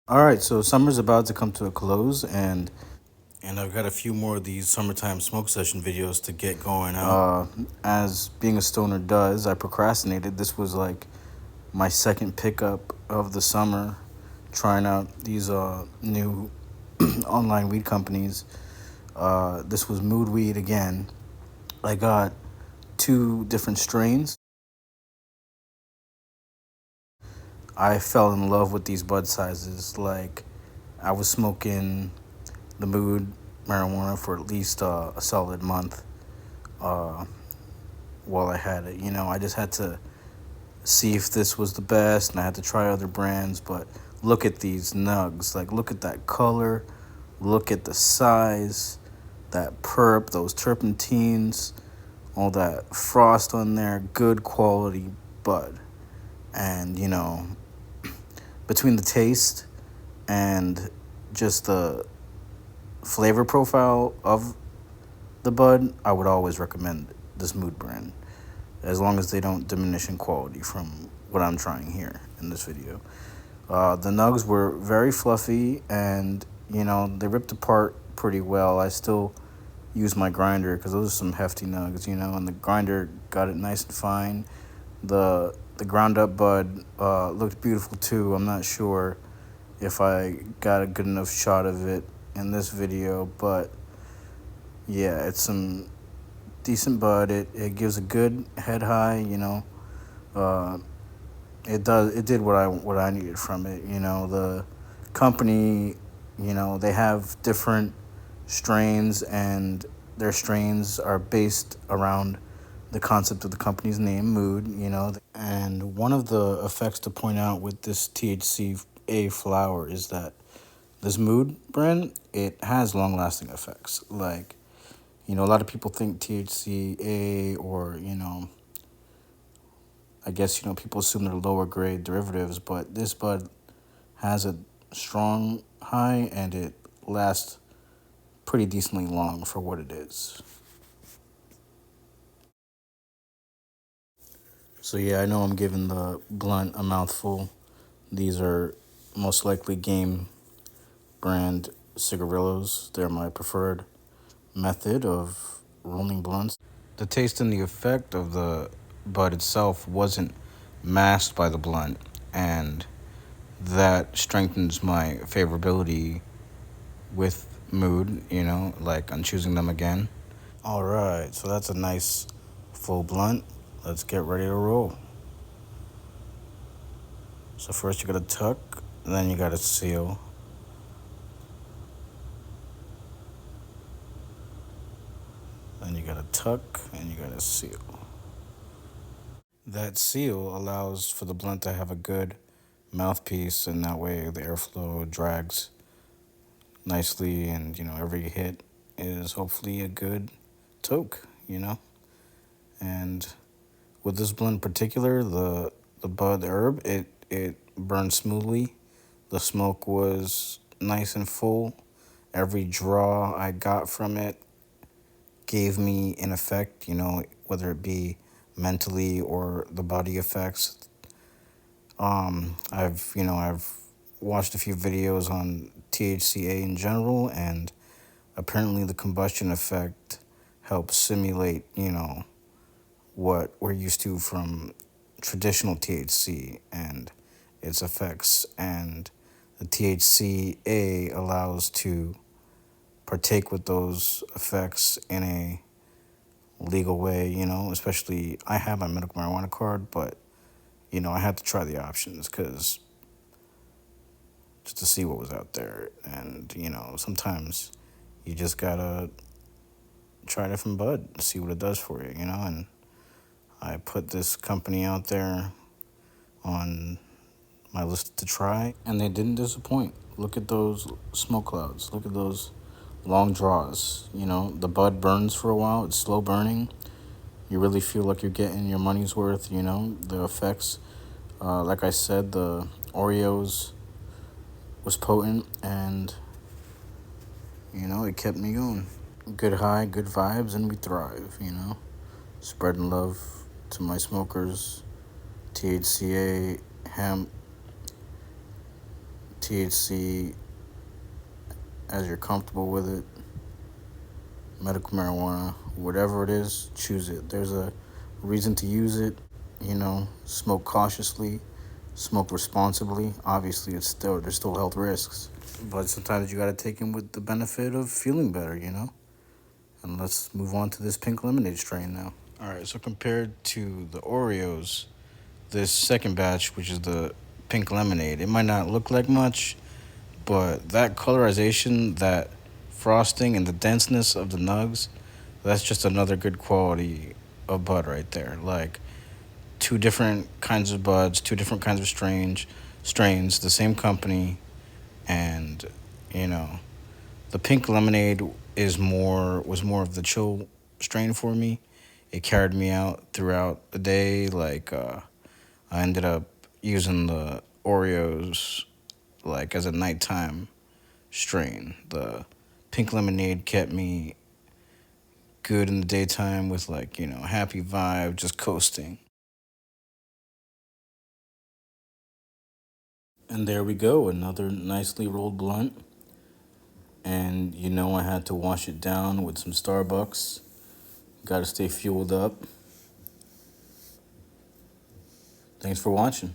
All right, so summer's about to come to a close, and I've got a few more of these summertime smoke session videos to get going out. As being a stoner does, I procrastinated. This was like my second pickup of the summer, trying out these new online weed companies. This was Mood Weed again. I got two different strains. I fell in love with these bud sizes. Like, I was smoking the Mood marijuana for at least a solid month uh, while I had it. I just had to see if this was the best, and I had to try other brands. But look at these nugs. Like, look at that color. Look at the size. That perp, those terpenes, all that frost on there. Good quality bud. And, between the taste and just the flavor profile of the bud, I would always recommend this Mood brand, as long as they don't diminish in quality from what I'm trying here in this video. The nugs were very fluffy, and they ripped apart pretty well. I still use my grinder because those are some hefty nugs, and the grinder got it nice and fine. The ground up bud looked beautiful too. I'm not sure if I got a good enough shot of it in this video, but yeah, it's some decent bud. It gives a good head high. Uh, it did what I needed from it. The company, they have different strains, and their strains are based around the concept of the company's name, Mood. And one of the effects to point out with this THC-A flower is that this Mood brand, it has long-lasting effects. Like, a lot of people think THC-A, or, I guess, people assume they're lower grade derivatives, but this bud has a strong high, and it lasts pretty decently long for what it is. So yeah, I know I'm giving the blunt a mouthful. These are most likely Game brand cigarillos. They're my preferred method of rolling blunts. The taste and the effect of the bud itself wasn't masked by the blunt, and that strengthens my favorability with Mood, like on choosing them again. All right, so that's a nice full blunt. Let's get ready to roll. So first you gotta tuck, then you gotta seal. Then you gotta tuck, and you gotta seal. That seal allows for the blunt to have a good mouthpiece, and that way the airflow drags nicely, and every hit is hopefully a good toke. And with this blunt in particular, the bud herb, it burned smoothly. The smoke was nice and full. Every draw I got from it gave me an effect, whether it be mentally or the body effects. I've watched a few videos on THC-A in general, and apparently the combustion effect helps simulate, what we're used to from traditional THC and its effects. And the THC-A allows to partake with those effects in a legal way, especially I have my medical marijuana card, but, I had to try the options because just to see what was out there. And, sometimes you just gotta try a different bud to see what it does for you, and I put this company out there on my list to try, and they didn't disappoint. Look at those smoke clouds. Look at those long draws. The bud burns for a while. It's slow burning. You really feel like you're getting your money's worth, the effects. Like I said, the Oreos was potent, and, it kept me going. Good high, good vibes, and we thrive. Spreading love to my smokers. THCA, hemp, THC as you're comfortable with it. Medical marijuana, whatever it is, choose it. There's a reason to use it. Smoke cautiously, smoke responsibly. Obviously, there's still health risks, but sometimes you gotta take them with the benefit of feeling better. And let's move on to this pink lemonade strain now. All right, so compared to the Oreos, this second batch, which is the pink lemonade, it might not look like much, but that colorization, that frosting, and the denseness of the nugs, that's just another good quality of bud right there. Like two different kinds of buds, two different kinds of strains, the same company, and you know, the pink lemonade was more of the chill strain for me. It carried me out throughout the day. Like I ended up using the Oreos like as a nighttime strain. The pink lemonade kept me good in the daytime with like, happy vibe, just coasting. And there we go, another nicely rolled blunt. And I had to wash it down with some Starbucks. Got to stay fueled up. Thanks for watching.